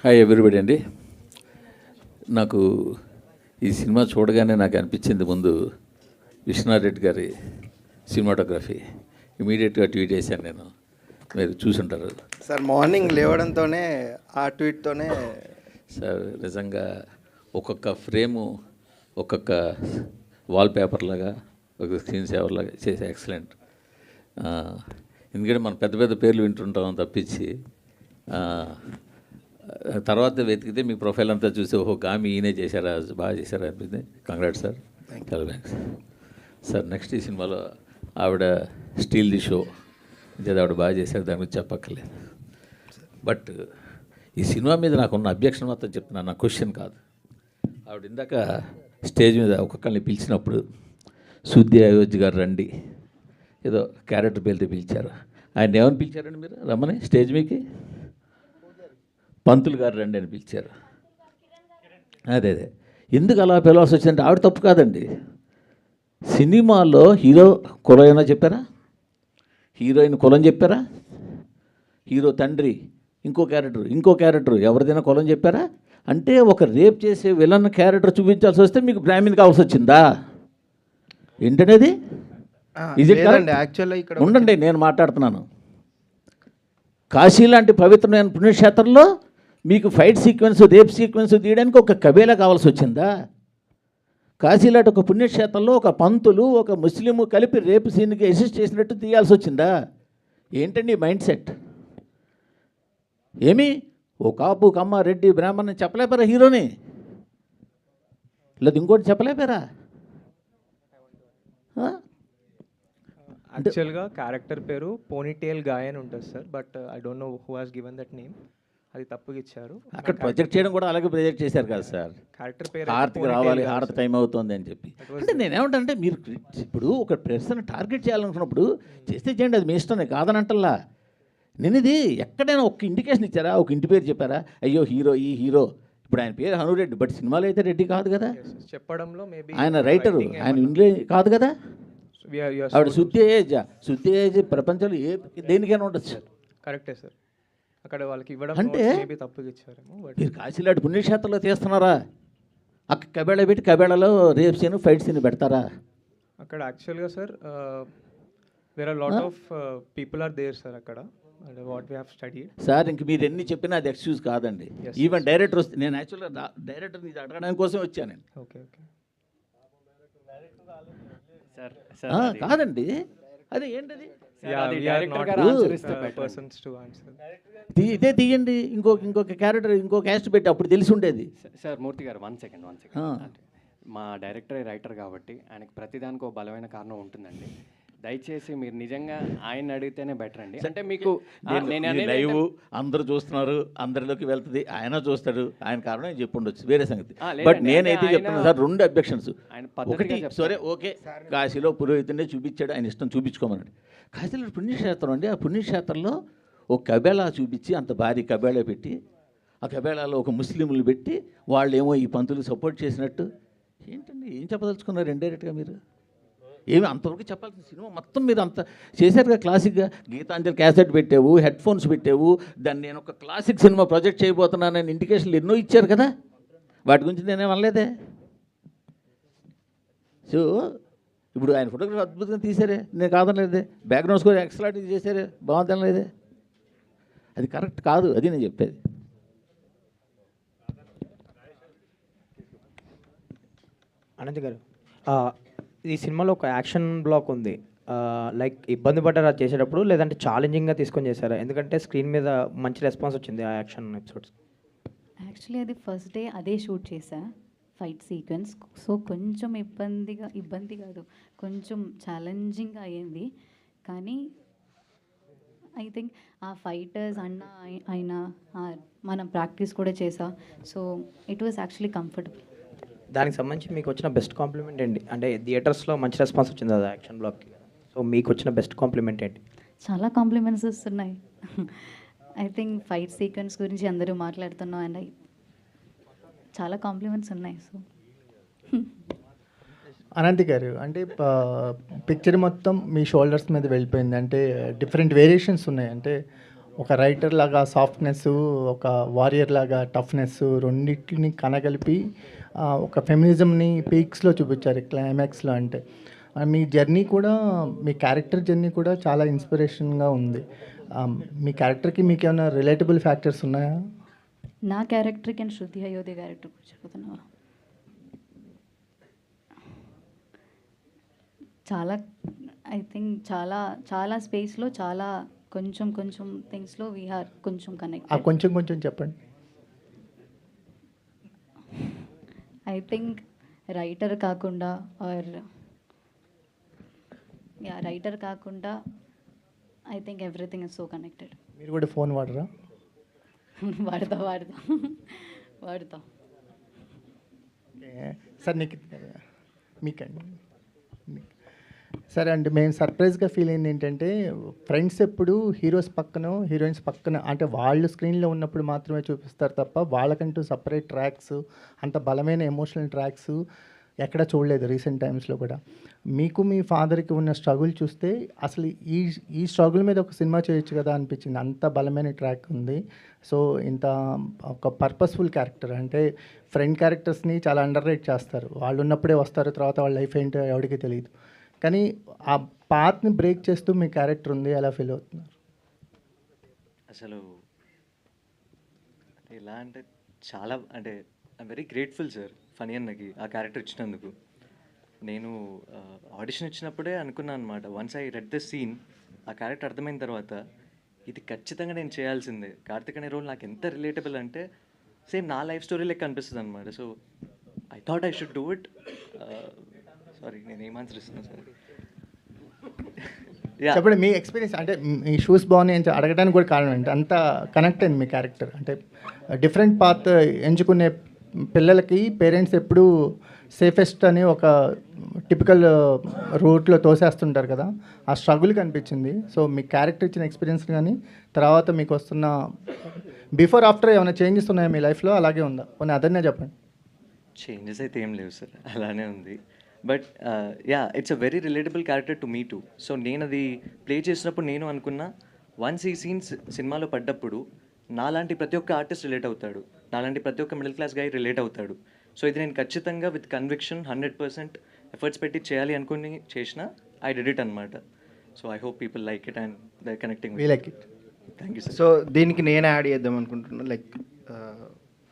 Hi everybody అండి. నాకు ఈ సినిమా చూడగానే నాకు అనిపించింది ముందు విశ్వనాథ్ గారి సినిమాటోగ్రఫీ. ఇమీడియట్గా ట్వీట్ చేశాను నేను, మీరు చూసుంటారు సార్. మార్నింగ్ లేవడంతోనే ఆ ట్వీట్తోనే సార్ నిజంగా ఒక్కొక్క ఫ్రేము ఒక్కొక్క వాల్ పేపర్ లాగా, ఒక స్క్రీన్ సేవర్ లాగా చేసే ఎక్సలెంట్. ఎందుకంటే మనం పెద్ద పెద్ద పేర్లు వింటుంటాం తప్పించి తర్వాత వెతికితే మీ ప్రొఫైల్ అంతా చూసి ఓహో గామి ఈయనే చేశారా, బాగా చేశారా అనిపించింది. కంగ్రాట్స్ సార్, చాలా థ్యాంక్స్ సార్. నెక్స్ట్ ఈ సినిమాలో ఆవిడ స్టీల్ ది షో అంటే ఆవిడ బాగా చేశారు, దాని గురించి చెప్పక్కర్లేదు. బట్ ఈ సినిమా మీద నాకున్న అబ్జెక్షన్ మొత్తం చెప్తున్నాను, నా క్వశ్చన్ కాదు. ఆవిడ ఇందాక స్టేజ్ మీద ఒక్కొక్కరిని పిలిచినప్పుడు సుద్ది అయోధ్య గారు రండి ఏదో క్యారెక్టర్ పేరుతో పిలిచారు. ఆయన ఏమని పిలిచారండి మీరు రమ్మని స్టేజ్ మీకి? పంతులు గారు రండి అని పిలిచారు. అదే ఎందుకు అలా పిలవాల్సి వచ్చిందంటే ఆవిడ తప్పు కాదండి. సినిమాలో హీరో కులం ఏమైనా చెప్పారా? హీరోయిన్ కులం చెప్పారా? హీరో తండ్రి ఇంకో క్యారెక్టర్ ఎవరిదైనా కులం చెప్పారా? అంటే ఒక రేప్ చేసే విలన్ క్యారెక్టర్ చూపించాల్సి వస్తే మీకు బ్రాహ్మణ్ కావాల్సి వచ్చిందా ఏంటనేది? ఇది యాక్చువల్గా ఇక్కడ ఉండండి, నేను మాట్లాడుతున్నాను. కాశీ లాంటి పవిత్రమైన పుణ్యక్షేత్రంలో మీకు ఫైట్ సీక్వెన్స్, రేప్ సీక్వెన్స్ తీయడానికి ఒక కబేలా కావాల్సి వచ్చిందా? కాశీ లాంటి ఒక పుణ్యక్షేత్రంలో ఒక పంతులు ఒక ముస్లిము కలిపి రేపు సీన్కి అసిస్ట్ చేసినట్టు తీయాల్సి వచ్చిందా? ఏంటండి మైండ్ సెట్? ఏమి ఓ కాపు కమ్మ రెడ్డి బ్రాహ్మణ్ చెప్పలేపారా హీరోని? లేదు ఇంకోటి చెప్పలేపారా? యాక్చువల్గా క్యారెక్టర్ పేరు పోనీటేల్ గాయ్ అని ఉంటుంది sir, but I don't know who has given that name. అది తప్పుగా ఇచ్చారు. అక్కడ ప్రొజెక్ట్ చేయడం కూడా అలాగే ప్రొజెక్ట్ చేశారు కదా సార్. క్యారెక్టర్ పేరు హారతికి రావాలి, హారతి టైం అవుతుంది అని చెప్పి. అంటే నేనేమంటానంటే మీరు ఇప్పుడు ఒక పర్సన్ టార్గెట్ చేయాలనుకున్నప్పుడు చేస్తే చేయండి, అది మీ ఇష్టం, కాదనంటల్లా. నేను ఇది ఎక్కడైనా ఒక ఇండికేషన్ ఇచ్చారా? ఒక ఇంటి పేరు చెప్పారా? అయ్యో హీరో ఈ హీరో, ఇప్పుడు ఆయన పేరు హనురెడ్డి, బట్ సినిమాలో అయితే రెడ్డి కాదు కదా. చెప్పడంలో మేబీ ఆయన రైటరు, ఆయన ఇంగ్లీష్ కాదు కదా. ఆవిడ శుద్ధి ఏజ్ ప్రపంచంలో దేనికైనా ఉండొచ్చు. కరెక్టే సార్. అక్కడ వాళ్ళకి ఇవ్వడం అంటే మేబీ తప్పుగా ఇచ్చారేమో. మీరు కాశీలాంటి పుణ్యక్షేత్రంలో తీస్తున్నారా? అక్కడ కబేళ పెట్టి కబేళలో రేప్ సీన్ ఫైట్ సీన్ పెడతారా? అక్కడ యాక్చువల్గా sir there are lot of people are there sir అక్కడ, what we have studied sir. ఇంక మీరు ఎన్ని చెప్పినా అది ఎక్స్క్యూజ్ కాదండి. ఈవెన్ డైరెక్టర్ వస్తే, నేను యాక్చువల్గా డైరెక్టర్ ఇది అడగడానికి కోసం వచ్చాను నేను. ఓకే ఓకే కాదండి, అదే ఏంటది ఇదే తీయండి, ఇంకొక క్యారెక్టర్ ఇంకో క్యాస్ట్ పెట్టి అప్పుడు తెలిసి ఉండేది. సార్ మూర్తి గారు వన్ సెకండ్ మా డైరెక్టర్ రైటర్ కాబట్టి ఆయనకి ప్రతిదానికి ఒక బలమైన కారణం ఉంటుందండి. దయచేసి మీరు నిజంగా ఆయన అడిగితేనే బెటర్ అండి. అంటే మీకు లైవ్ అందరూ చూస్తున్నారు, అందరిలోకి వెళ్తుంది, ఆయన చూస్తాడు, ఆయన కారణం చెప్పి ఉండొచ్చు, వేరే సంగతి. బట్ నేనైతే చెప్తున్నాను సార్, రెండు అబ్జెక్షన్స్. ఒకటి సరే ఓకే, కాశీలో పురోహితుడే చూపించాడు, ఆయన ఇష్టం చూపించుకోమన్నాడు. కాశీలో పుణ్యక్షేత్రం అండి, ఆ పుణ్యక్షేత్రంలో ఒక కబేళా చూపించి అంత భారీ కబేళా పెట్టి ఆ కబేళాలో ఒక ముస్లింలు పెట్టి వాళ్ళేమో ఈ పంతులు సపోర్ట్ చేసినట్టు ఏంటండి? ఏం చెప్పదలుచుకున్నారు ఇండైరెక్ట్గా మీరు? ఏమి అంతవరకు చెప్పాల్సిన సినిమా మొత్తం మీరు అంత చేశారుగా. క్లాసిక్గా గీతాంజలి క్యాసెట్ పెట్టావు, హెడ్ ఫోన్స్ పెట్టావు, దాన్ని నేను ఒక క్లాసిక్ సినిమా ప్రొజెక్ట్ చేయబోతున్నానని ఇండికేషన్లు ఎన్నో ఇచ్చారు కదా, వాటి గురించి నేనేం అనలేదే. సో ఇప్పుడు ఆయన ఫోటోగ్రఫీ అద్భుతంగా తీశారే, నేను కాదనలేదే. బ్యాక్గ్రౌండ్ స్కోర్ ఎక్సలెంట్ చేశారే, బాగుందనలేదే. అది కరెక్ట్ కాదు, అది నేను చెప్పేది. అనంత్ గారు, ఈ సినిమాలో ఒక యాక్షన్ బ్లాక్ ఉంది. లైక్ ఇబ్బంది పడ్డారా చేసేటప్పుడు, లేదంటే ఛాలెంజింగ్గా తీసుకొని చేశారా? ఎందుకంటే స్క్రీన్ మీద మంచి రెస్పాన్స్ వచ్చింది ఆ యాక్షన్ ఎపిసోడ్స్. యాక్చువల్లీ అది ఫస్ట్ డే అదే షూట్ చేశా, ఫైట్ సీక్వెన్స్. సో కొంచెం ఇబ్బంది కాదు, కొంచెం ఛాలెంజింగ్ అయ్యింది. కానీ ఐ థింక్ ఆ ఫైటర్స్ అయిన మనం ప్రాక్టీస్ కూడా చేసా. So it was actually comfortable. దానికి సంబంధించి మీకు వచ్చిన బెస్ట్ కాంప్లిమెంట్ ఏంటి? అంటే థియేటర్స్లో మంచి రెస్పాన్స్ వచ్చింది అది యాక్షన్ బ్లాక్కి. సో మీకు వచ్చిన బెస్ట్ కాంప్లిమెంట్ ఏంటి? చాలా కాంప్లిమెంట్స్ వస్తున్నాయి. ఐ థింక్ ఫైట్ సీక్వెన్స్ గురించి అందరూ మాట్లాడుతున్నాం, అండ్ చాలా కాంప్లిమెంట్స్ ఉన్నాయి. సో అనంత్ గారు, అంటే పిక్చర్ మొత్తం మీ షోల్డర్స్ మీద వెళ్ళిపోయింది. అంటే డిఫరెంట్ వేరియేషన్స్ ఉన్నాయి. అంటే ఒక రైటర్ లాగా సాఫ్ట్నెస్, ఒక వారియర్ లాగా టఫ్నెస్ రెండింటిని కనగలిపి ఒక ఫెమినిజంని పీక్స్లో చూపించారు క్లైమాక్స్లో. అంటే మీ జర్నీ కూడా, మీ క్యారెక్టర్ జర్నీ కూడా చాలా ఇన్స్పిరేషన్గా ఉంది. మీ క్యారెక్టర్కి మీకు ఏమైనా రిలేటబుల్ ఫ్యాక్టర్స్ ఉన్నాయా? నా క్యారెక్టర్కి అండ్ శృతి అయోధ్య క్యారెక్టర్ చెప్పుతున్నావా? చాలా ఐ థింక్ చాలా చాలా స్పేస్లో చాలా కొంచెం కొంచెం థింగ్స్లో వీఆర్ కొంచెం కనెక్ట్. కొంచెం కొంచెం చెప్పండి. ఐ థింక్ రైటర్ కాకుండా రైటర్ కాకుండా I think everything is so connected. మీరు కూడా ఫోన్ వాడరా? వాడతా. సార్ మీకండి. సరే అండి, మేము సర్ప్రైజ్గా ఫీల్ అయింది ఏంటంటే, ఫ్రెండ్స్ ఎప్పుడు హీరోస్ పక్కన హీరోయిన్స్ పక్కన అంటే వాళ్ళు స్క్రీన్లో ఉన్నప్పుడు మాత్రమే చూపిస్తారు తప్ప వాళ్ళకంటూ సపరేట్ ట్రాక్స్, అంత బలమైన ఎమోషనల్ ట్రాక్స్ ఎక్కడ చూడలేదు రీసెంట్ టైమ్స్లో కూడా. మీకు మీ ఫాదర్కి ఉన్న స్ట్రగుల్ చూస్తే అసలు ఈ స్ట్రగుల్ మీద ఒక సినిమా చేయొచ్చు కదా అనిపించింది. అంత బలమైన ట్రాక్ ఉంది. సో ఇంత ఒక పర్పస్ఫుల్ క్యారెక్టర్, అంటే ఫ్రెండ్ క్యారెక్టర్స్ని చాలా అండర్ రేట్ చేస్తారు. వాళ్ళు ఉన్నప్పుడే వస్తారు, తర్వాత వాళ్ళ లైఫ్ ఏంటో ఎవరికి తెలియదు. కానీ ఆ పాత్ని బ్రేక్ చేస్తూ మీ క్యారెక్టర్ ఉంది, ఎలా ఫీల్ అవుతున్నారు? అసలు ఎలా అంటే చాలా అంటే I'm very grateful sir Phani అన్నకి ఆ క్యారెక్టర్ ఇచ్చినందుకు. నేను ఆడిషన్ ఇచ్చినప్పుడే అనుకున్నాను అనమాట. Once I read the scene, ఆ క్యారెక్టర్ అర్థమైన తర్వాత ఇది ఖచ్చితంగా నేను చేయాల్సిందే. కార్తిక్ అనే రోల్ నాకు ఎంత రిలేటబుల్ అంటే సేమ్ నా లైఫ్ స్టోరీ లెక్క అనిపిస్తుంది అనమాట. So I thought I should do it. Sorry, నేను ఏం ఆన్సర్ ఇస్తున్నాను సార్? చెప్పండి మీ ఎక్స్పీరియన్స్. అంటే మీ షూస్ బాగున్నాయి అని అడగడానికి కూడా కారణం ఏంటి? అంత కనెక్ట్ అయింది మీ క్యారెక్టర్. అంటే డిఫరెంట్ పాత్ ఎంచుకునే పిల్లలకి పేరెంట్స్ ఎప్పుడూ సేఫెస్ట్ అని ఒక టిపికల్ రూట్లో తోసేస్తుంటారు కదా, ఆ స్ట్రగుల్ కనిపించింది. సో మీ క్యారెక్టర్ ఇచ్చిన ఎక్స్పీరియన్స్ కానీ తర్వాత మీకు వస్తున్న బిఫోర్ ఆఫ్టర్ ఏమైనా చేంజెస్ ఉన్నాయా మీ లైఫ్లో? అలాగే ఉందా? కొన్ని అదన్నే చెప్పండి. చేంజెస్ అయితే ఏం లేవు సార్, అలానే ఉంది. But yeah, it's a very relatable character to me two. So నేను అది ప్లే చేసినప్పుడు నేను అనుకున్నా, వన్స్ ఈ సీన్స్ సినిమాలో పడ్డప్పుడు నాలాంటి ప్రతి ఒక్క ఆర్టిస్ట్ రిలేట్ అవుతాడు, నాలాంటి ప్రతి ఒక్క మిడిల్ క్లాస్ గాయ్ రిలేట్ అవుతాడు. సో ఇది నేను ఖచ్చితంగా విత్ కన్విక్షన్ 100% ఎఫర్ట్స్ పెట్టి చేయాలి అనుకుని చేసిన ఐ డిడ్ ఇట్ అనమాట. So I hope people like it and they connecting. We like it. Thank you sir. So దీనికి నేను యాడ్ చేద్దాం అనుకుంటున్నాను. Like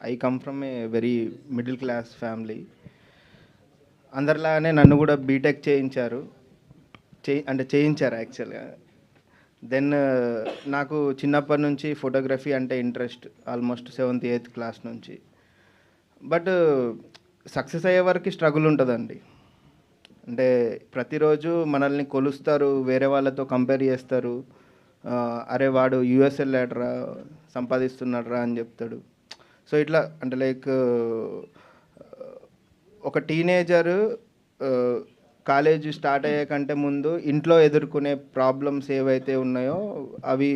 I come from a very middle class family. అందరిలానే నన్ను కూడా బీటెక్ చేయించారు యాక్చువల్గా. దెన్ నాకు చిన్నప్పటి నుంచి ఫోటోగ్రఫీ అంటే interest, almost 7th 8th class నుంచి. బట్ సక్సెస్ అయ్యే వరకు స్ట్రగుల్ ఉంటుందండి. అంటే ప్రతిరోజు మనల్ని కొలుస్తారు, వేరే వాళ్ళతో కంపేర్ చేస్తారు. అరే వాడు యూఎస్ వెళ్ళాడరా, సంపాదిస్తున్నాడరా అని చెప్తాడు. సో ఇట్లా అంటే లైక్ ఒక టీనేజరు కాలేజ్ స్టార్ట్ అయ్యే కంటే ముందు ఇంట్లో ఎదుర్కొనే ప్రాబ్లమ్స్ ఏవైతే ఉన్నాయో అవి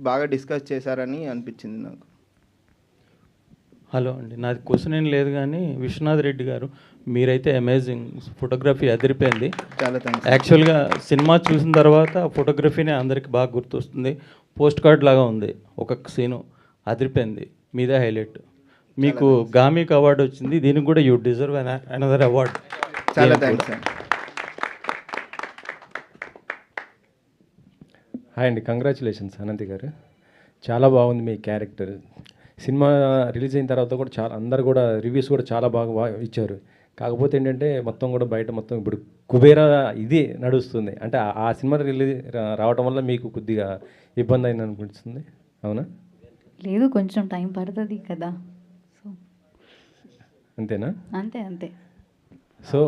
బాగా డిస్కస్ చేశారని అనిపించింది నాకు. హలో అండి, నాది క్వశ్చన్ ఏం లేదు కానీ విశ్వనాథ్ రెడ్డి గారు మీరైతే అమేజింగ్, ఫోటోగ్రఫీ అదిరిపోయింది. చాలా థ్యాంక్స్. యాక్చువల్గా సినిమా చూసిన తర్వాత ఫోటోగ్రఫీనే అందరికి బాగా గుర్తొస్తుంది. పోస్ట్ కార్డ్ లాగా ఉంది, ఒక్కొక్క సీను అదిరిపోయింది, మీదే హైలైట్. మీకు గామిక్ అవార్డు వచ్చింది, దీనికి కూడా యూ డిజర్వ్ అనదర్ అవార్డ్. చాలా థ్యాంక్స్. హాయ్ అండి, కంగ్రాచులేషన్స్ అనంతి గారు, చాలా బాగుంది మీ క్యారెక్టర్. సినిమా రిలీజ్ అయిన తర్వాత కూడా చాలా అందరు కూడా రివ్యూస్ కూడా చాలా బాగా ఇచ్చారు. కాకపోతే ఏంటంటే మొత్తం కూడా బయట మొత్తం ఇప్పుడు కుబేరా ఇది నడుస్తుంది. అంటే ఆ సినిమా రిలీజ్ రావడం వల్ల మీకు కొద్దిగా ఇబ్బంది అయింది అనిపిస్తుంది, అవునా? లేదు, కొంచెం టైం పడుతుంది కదా. సో అంతేనా? అంతే. సో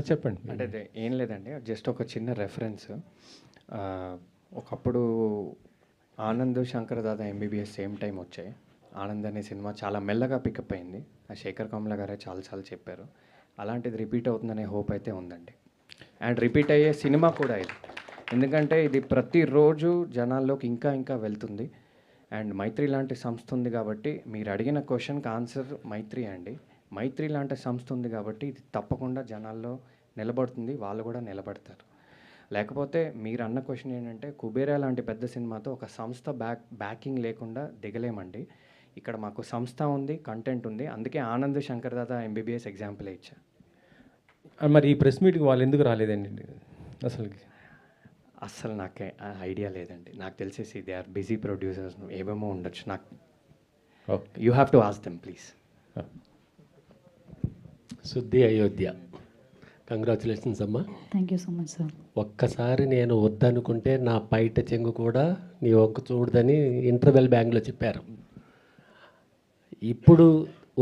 చెప్పండి. అంటే ఏం లేదండి, జస్ట్ ఒక చిన్న రెఫరెన్స్. ఒకప్పుడు Anand Shankar Dada MBBS same time వచ్చాయి. ఆనంద్ అనే సినిమా చాలా మెల్లగా పికప్ అయింది. ఆ శేఖర్ కమల గారే చాలా చెప్పారు. అలాంటిది రిపీట్ అవుతుందనే హోప్ అయితే ఉందండి. అండ్ రిపీట్ అయ్యే సినిమా కూడా ఇది, ఎందుకంటే ఇది ప్రతిరోజు జనాల్లోకి ఇంకా వెళ్తుంది. అండ్ మైత్రి లాంటి సంస్థ ఉంది కాబట్టి, మీరు అడిగిన క్వశ్చన్కి ఆన్సర్ మైత్రి అండి. మైత్రి లాంటి సంస్థ ఉంది కాబట్టి ఇది తప్పకుండా జనాల్లో నిలబడుతుంది, వాళ్ళు కూడా నిలబడతారు. లేకపోతే మీరు అన్న క్వశ్చన్ ఏంటంటే కుబేరా లాంటి పెద్ద సినిమాతో ఒక సంస్థ బ్యాకింగ్ లేకుండా దిగలేమండి. ఇక్కడ మాకు సంస్థ ఉంది, కంటెంట్ ఉంది. అందుకే ఆనంద్ శంకర్ దాదా ఎంబీబీఎస్ ఎగ్జాంపుల్ ఇచ్చా. మరి ఈ ప్రెస్ మీట్కి వాళ్ళు ఎందుకు రాలేదండి అసలుకి? అస్సలు నాకే ఐడియా లేదండి. నాకు తెలిసేసి దే ఆర్ బిజీ ప్రొడ్యూసర్స్, ఏమేమో ఉండొచ్చు. నాకు you have to ask them please. శుద్ధి అయోధ్య, కంగ్రాచులేషన్స్ అమ్మా. Thank you so much sir. ఒక్కసారి నేను వద్దనుకుంటే నా పైట చెంగు కూడా నీ ఒక్క చూడదని ఇంటర్వెల్ బ్యాంగ్లో చెప్పారు. ఇప్పుడు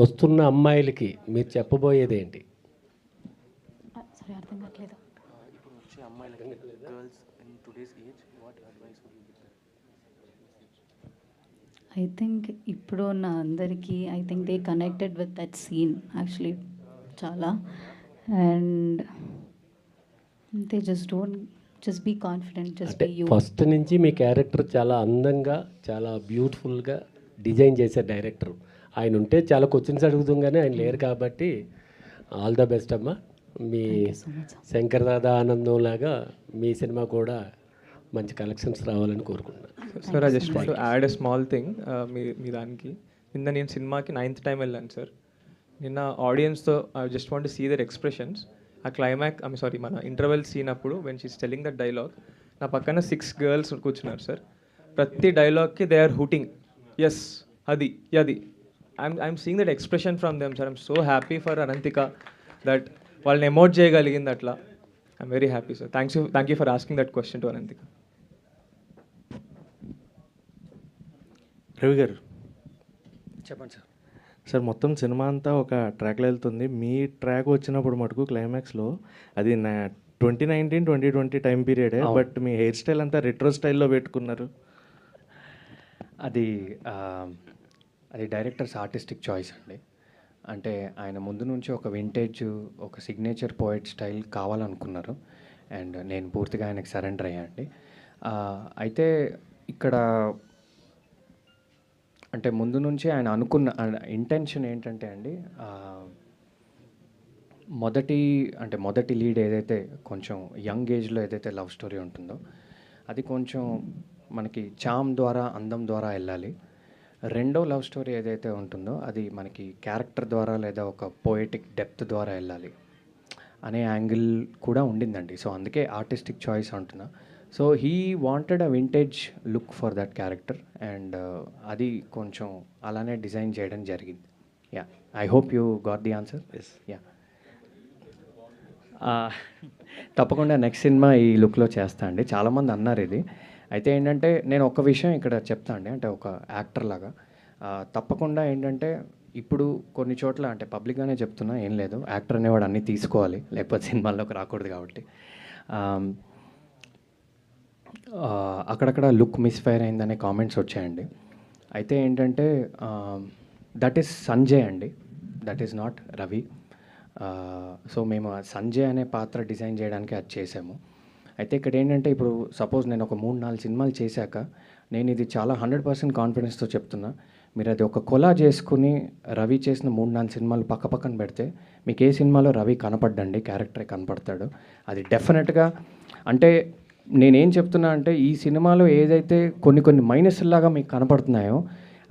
వస్తున్న అమ్మాయిలకి మీరు చెప్పబోయేది ఏంటి? సరే, అర్థం కావట్లేదు. ఐ థింక్ ఇప్పుడు ఉన్న అందరికీ I think they connected with that scene actually చాలా. And they just be confident, just అంటే బీ యూ. ఫస్ట్ నుంచి మీ క్యారెక్టర్ చాలా అందంగా, చాలా బ్యూటిఫుల్గా డిజైన్ చేశారు డైరెక్టర్. ఆయన ఉంటే చాలా క్వశ్చన్స్ అడుగుతాం కానీ ఆయన లేరు కాబట్టి ఆల్ ద బెస్ట్ అమ్మా. మీ శంకర్ దాదా ఆనందం లాగా మీ సినిమా కూడా మంచి కలెక్షన్స్ రావాలని కోరుకుంటున్నాను. Sir, I just want to add a small thing. మీ దానికి నిన్న నేను సినిమాకి 9th టైం వెళ్ళాను సార్. నిన్న ఆడియన్స్తో I just want to see their expressions. ఆ మన ఇంటర్వెల్ సీన్ అప్పుడు when she's telling that dialogue, నా పక్కన 6 గర్ల్స్ కూర్చున్నారు సార్. ప్రతి డైలాగ్కి దే ఆర్ హూటింగ్ ఎస్, అది అది. I'm seeing that expression from them sir. I'm so happy for Ananthika that వాళ్ళని ఎమోట్ చేయగలిగింది అట్లా. I'm very happy sir. Thank you for asking that question to Ananthika. Ravi గారు చెప్పండి సార్. సార్, మొత్తం సినిమా అంతా ఒక ట్రాక్లో వెళ్తుంది. మీ ట్రాక్ వచ్చినప్పుడు మటుకు క్లైమాక్స్లో అది 2019-2020 టైం పీరియడే, బట్ మీ హెయిర్ స్టైల్ అంతా రెట్రో స్టైల్లో పెట్టుకున్నారు. అది డైరెక్టర్స్ ఆర్టిస్టిక్ చాయిస్ అండి. అంటే ఆయన ముందు నుంచి ఒక వింటేజ్, ఒక సిగ్నేచర్ పోయట్ స్టైల్ కావాలనుకున్నారు. అండ్ నేను పూర్తిగా ఆయనకి సరెండర్ అయ్యా అండి. అయితే ఇక్కడ అంటే ముందు నుంచి ఆయన అనుకున్న ఇంటెన్షన్ ఏంటంటే అండి, మొదటి లీడ్ ఏదైతే కొంచెం యంగ్ ఏజ్లో ఏదైతే లవ్ స్టోరీ ఉంటుందో అది కొంచెం మనకి చామ్ ద్వారా, అందం ద్వారా వెళ్ళాలి. రెండో లవ్ స్టోరీ ఏదైతే ఉంటుందో అది మనకి క్యారెక్టర్ ద్వారా లేదా ఒక పోయటిక్ డెప్త్ ద్వారా వెళ్ళాలి అనే యాంగిల్ కూడా ఉండిందండి. సో అందుకే ఆర్టిస్టిక్ చాయిస్ అంటున్నా. So he wanted a vintage look for that character and అది కొంచెం అలానే డిజైన్ చేయడం జరిగింది. Yeah, I hope you got the answer. Yeah, తప్పకుండా నెక్స్ట్ సినిమా ఈ లుక్లో చేస్తా అండి. చాలామంది అన్నారు ఇది. అయితే ఏంటంటే నేను ఒక విషయం ఇక్కడ చెప్తా అండి, అంటే ఒక యాక్టర్ లాగా తప్పకుండా ఏంటంటే ఇప్పుడు కొన్ని చోట్ల అంటే పబ్లిక్గానే చెప్తున్నా, ఏం లేదు, యాక్టర్ అనేవాడు అన్నీ తీసుకోవాలి లేకపోతే సినిమాల్లోకి రాకూడదు కాబట్టి అక్కడక్కడ లుక్ మిస్ఫైర్ అయిందనే కామెంట్స్ వచ్చాయండి. అయితే ఏంటంటే దట్ ఈస్ సంజయ్ అండి, that is not Ravi. So మేము సంజయ్ అనే పాత్ర డిజైన్ చేయడానికి అది చేసాము. అయితే ఇక్కడ ఏంటంటే ఇప్పుడు సపోజ్ నేను ఒక 3-4 సినిమాలు చేశాక నేను ఇది చాలా 100% కాన్ఫిడెన్స్తో చెప్తున్నా, మీరు అది ఒక కొలా చేసుకుని రవి చేసిన 3-4 సినిమాలు పక్కపక్కన పెడితే మీకు ఏ సినిమాలో రవి కనపడ్డండి, క్యారెక్టరే కనపడతాడు. అది డెఫినెట్గా అంటే నేనేం చెప్తున్నా అంటే ఈ సినిమాలో ఏదైతే కొన్ని మైనస్లాగా మీకు కనపడుతున్నాయో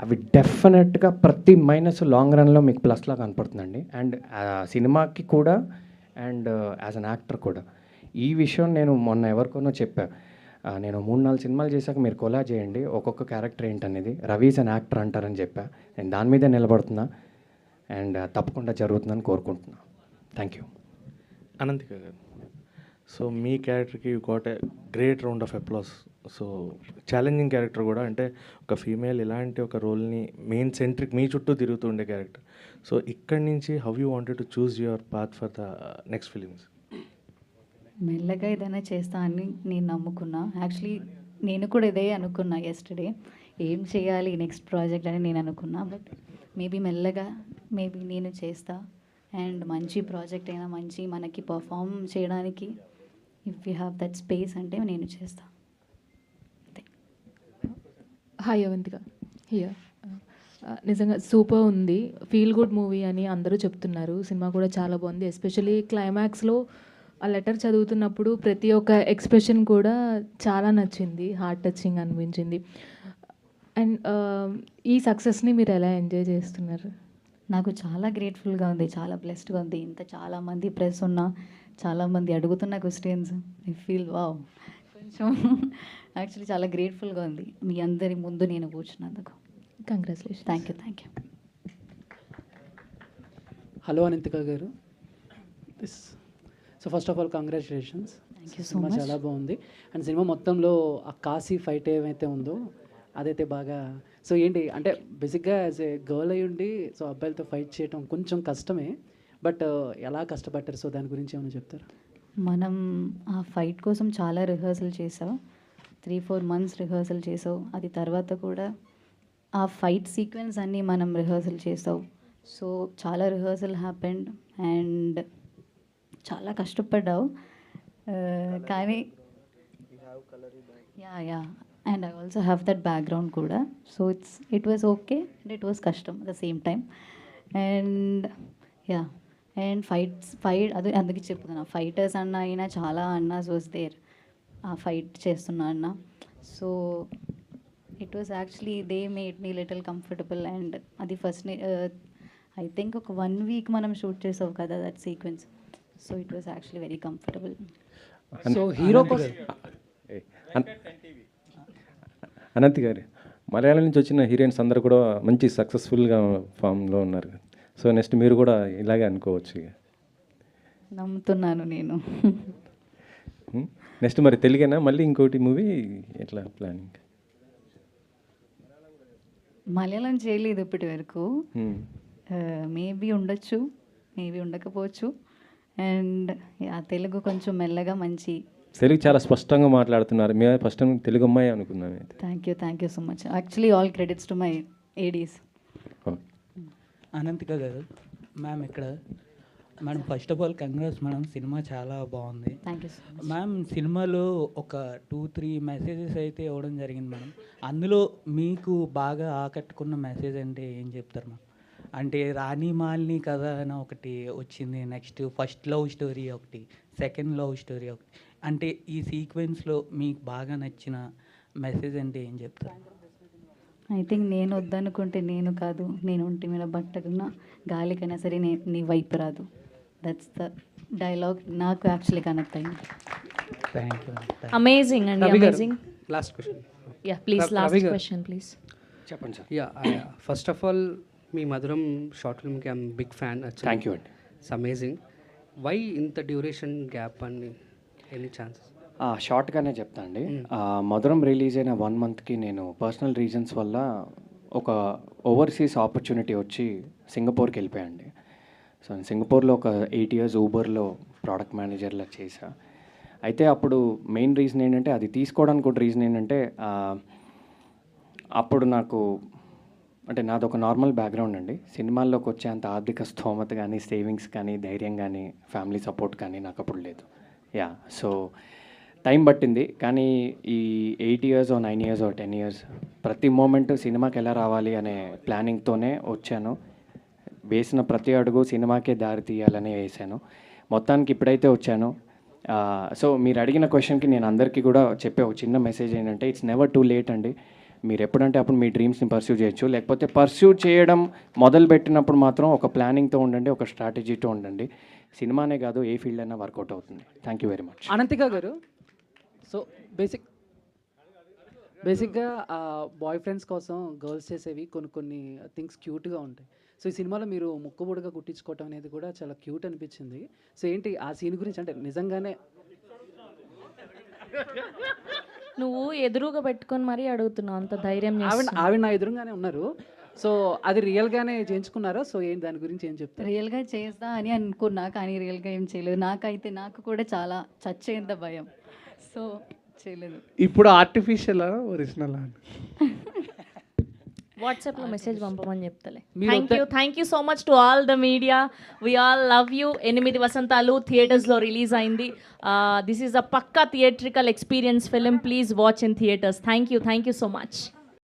అవి డెఫినెట్గా ప్రతి మైనస్ లాంగ్ రన్లో మీకు ప్లస్లా కనపడుతుందండి. అండ్ సినిమాకి కూడా అండ్ యాజ్ అన్ యాక్టర్ కూడా. ఈ విషయం నేను మొన్న ఎవరికోనో చెప్పా, నేను 3-4 సినిమాలు చేశాక మీరు కొలా చేయండి ఒక్కొక్క క్యారెక్టర్ ఏంటనేది, రవీస్ అన్ యాక్టర్ అంటారని చెప్పా. నేను దాని మీదే నిలబడుతున్నా అండ్ తప్పకుండా జరుగుతుందని కోరుకుంటున్నా. Thank you. అనంతిక గారు, సో మీ క్యారెక్టర్కి you got a great round of applause. So challenging character కూడా, అంటే ఒక ఫీమేల్ ఇలాంటి ఒక రోల్ని మెయిన్ సెంట్రిక్ మీ చుట్టూ తిరుగుతూ ఉండే క్యారెక్టర్. సో ఇక్కడి నుంచి how you wanted to choose your path for the next films? మెల్లగా ఏదైనా చేస్తా అని నేను నమ్ముకున్నా. యాక్చువల్లీ నేను కూడా ఇదే అనుకున్నా ఎస్టర్డే, ఏం చేయాలి నెక్స్ట్ ప్రాజెక్ట్ అని నేను అనుకున్నా. బట్ మెల్లగా నేను చేస్తా. అండ్ మంచి ప్రాజెక్ట్ అయినా మంచి మనకి పర్ఫామ్ చేయడానికి if you have that space అంటే నేను చేస్తా. Hi Avantika here. నిజంగా సూపర్ ఉంది, ఫీల్ గుడ్ మూవీ అని అందరూ చెప్తున్నారు. సినిమా కూడా చాలా బాగుంది. ఎస్పెషల్లీ క్లైమాక్స్లో ఆ లెటర్ చదువుతున్నప్పుడు ప్రతి ఒక్క ఎక్స్ప్రెషన్ కూడా చాలా నచ్చింది, హార్ట్ టచింగ్ అనిపించింది. అండ్ ఈ సక్సెస్ని మీరు ఎలా ఎంజాయ్ చేస్తున్నారు? నాకు చాలా గ్రేట్ఫుల్గా ఉంది, చాలా బ్లెస్డ్గా ఉంది. ఇంత చాలామంది ప్రెస్ ఉన్నా, చాలామంది అడుగుతున్న క్వశ్చన్స్, ఐ ఫీల్ వావ్. కొంచెం యాక్చువల్లీ చాలా గ్రేట్ఫుల్గా ఉంది మీ అందరి ముందు నేను కూర్చున్నందుకు. Congratulation. Thank you. Hello Ananthika గారు. So first of all congratulations. Thank you so cinema much. చాలా బాగుంది. అండ్ సినిమా మొత్తంలో ఆ కాశీ ఫైట్ ఏమైతే ఉందో అదైతే బాగా, సో ఏంటి అంటే బేసిక్గా యాజ్ ఏ గర్ల్ అయి ఉండి సో అబ్బాయిలతో ఫైట్ చేయడం కొంచెం కష్టమే, బట్ ఎలా కష్టపడ్డారు, సో దాని గురించి ఏమైనా చెప్తారు? మనం ఆ ఫైట్ కోసం చాలా రిహర్సల్ చేసావు, 3-4 months రిహర్సల్ చేసావు. అది తర్వాత కూడా ఆ ఫైట్ సీక్వెన్స్ అన్నీ మనం రిహర్సల్ చేసావు. సో చాలా రిహర్సల్ హ్యాపెండ్ అండ్ చాలా కష్టపడ్డావు. కానీ yeah and I also have that background కూడా. So it was okay and it was కష్టం at the same time. And yeah and fight అది అందుకే చెప్తున్నా, ఫైటర్స్ అన్న అయినా చాలా అన్నాస్ వాజ్ దేర్ ఆ ఫైట్ చేస్తున్నా అన్న. So it was actually they made me little comfortable. And అది ఫస్ట్ ఐ థింక్ ఒక 1 week మనం షూట్ చేసావు కదా that sequence. So it was actually very comfortable. So hero Anant గారు, మలయాళం నుంచి వచ్చిన హీరోయిన్స్ అందరూ కూడా మంచి సక్సెస్ఫుల్గా ఫామ్లో ఉన్నారు. సో నెక్స్ట్ మీరు కూడా ఇలాగే అనుకోవచ్చు. నమ్ముతున్నాను నేను. నెక్స్ట్ మరి తెలుగేనా మళ్ళీ ఇంకోటి మూవీ ఎట్లా ప్లానింగ్? మలయాళం చేయలేదు ఇప్పటి వరకు. మేబీ ఉండొచ్చు, మేబీ ఉండకపోవచ్చు. అండ్ తెలుగు కొంచెం మెల్లగా మంచి. తెలుగు చాలా స్పష్టంగా మాట్లాడుతున్నారు. మేము ఫస్ట్ టైం తెలుగు అమ్మాయి అనుకున్నాను. Thank you so much. Actually all credits to my Aedes. Ananthika గారు, మ్యామ్ ఇక్కడ madam first of all congrats madam, cinema చాలా బాగుంది. Thank you so much. Ma'am సినిమాలో ఒక 2-3 మెసేజెస్ అయితే ఇవ్వడం జరిగింది మేడం. అందులో మీకు బాగా ఆకట్టుకున్న మెసేజ్ అంటే ఏం చెప్తారు మ్యామ్? అంటే రాణి మాలిని కథ అని ఒకటి వచ్చింది, నెక్స్ట్ ఫస్ట్ లవ్ స్టోరీ ఒకటి, సెకండ్ లవ్ స్టోరీ ఒకటి. అంటే ఈ సీక్వెన్స్లో మీకు బాగా నచ్చిన మెసేజ్ అంటే ఏం చెప్తారు? ఐ థింక్ నేను వద్దనుకుంటే నేను కాదు, నేను ఒంటి మీద బట్టకున్నా గాలికైనా సరే నీ వైపు రాదు. దట్స్ ద డైలాగ్ నాకు యాక్చువల్లీ కనెక్ట్ అయింది. Thank you. అమేజింగ్ అండి, amazing. Last question. Yeah please, last question please. చెప్పండి sir. Yeah first of all మీ మధురం షార్ట్ ఫిల్మ్కి I am big fan. Thank you అండి. It's amazing. వై ఇంత డ్యూరేషన్ గ్యాప్ అండి? Any chances? షార్ట్గానే చెప్తా అండి. మధురం రిలీజ్ అయిన 1 monthకి నేను పర్సనల్ రీజన్స్ వల్ల ఒక ఓవర్సీస్ ఆపర్చునిటీ వచ్చి సింగపూర్కి వెళ్ళిపోయాండి. సో నేను సింగపూర్లో ఒక 8 years ఊబర్లో ప్రోడక్ట్ మేనేజర్లా చేశా. అయితే అప్పుడు మెయిన్ రీజన్ ఏంటంటే, అది తీసుకోవడానికి కూడా రీజన్ ఏంటంటే, అప్పుడు నాకు అంటే నాదొక నార్మల్ బ్యాక్గ్రౌండ్ అండి. సినిమాల్లోకి వచ్చేంత ఆర్థిక స్తోమత కానీ, సేవింగ్స్ కానీ, ధైర్యం కానీ, ఫ్యామిలీ సపోర్ట్ కానీ నాకు అప్పుడు లేదు. యా, సో టైం పట్టింది. కానీ ఈ 8 years 9 years 10 years ప్రతి మూమెంట్ సినిమాకి ఎలా రావాలి అనే ప్లానింగ్తోనే వచ్చాను. వేసిన ప్రతి అడుగు సినిమాకే దారి తీయాలని వేసాను. మొత్తానికి ఇప్పుడైతే వచ్చాను. సో మీరు అడిగిన క్వశ్చన్కి నేను అందరికీ కూడా చెప్పే ఒక చిన్న మెసేజ్ ఏంటంటే, ఇట్స్ నెవర్ టూ లేట్ అండి. మీరు ఎప్పుడంటే అప్పుడు మీ డ్రీమ్స్ని పర్స్యూ చేయొచ్చు. లేకపోతే పర్స్యూ చేయడం మొదలుపెట్టినప్పుడు మాత్రం ఒక ప్లానింగ్తో ఉండండి, ఒక స్ట్రాటజీతో ఉండండి. సినిమానే కాదు, ఏ ఫీల్డ్ అయినా వర్కౌట్ అవుతుంది. Thank you very much. Ananthika గారు, సో బేసిక్గా బాయ్ ఫ్రెండ్స్ కోసం గర్ల్స్ చేసేవి కొన్ని థింగ్స్ క్యూట్గా ఉంటాయి. సో ఈ సినిమాలో మీరు ముక్కుబుడుగా కుట్టించుకోవటం అనేది కూడా చాలా క్యూట్ అనిపించింది. సో ఏంటి ఆ సీన్ గురించి? అంటే నిజంగానే నువ్వు ఎదురుగా పెట్టుకొని మరీ అడుగుతున్నావు, అంత ధైర్యం ఆవిడ నా ఎదురుగానే ఉన్నారు. సో అది రియల్గానే చేయించుకున్నారా? సో ఏంటి దాని గురించి ఏం చెప్తారు? రియల్గా చేస్తా అని అనుకున్నా, కానీ రియల్గా ఏం చేయలేదు. నాకు కూడా చాలా చచ్చేంత భయం. సో చేయలేదు. ఇప్పుడు ఆర్టిఫిషియల్ ఒరిజినల్ వాట్సాప్లో మెసేజ్ పంపమని చెప్తలే. Thank you so much to all the media. We all love you. 8 వసంతాలు థియేటర్స్లో రిలీజ్ అయింది. దిస్ ఈజ్ అ పక్కా theatrical experience film. Please watch in theatres. Thank you so much.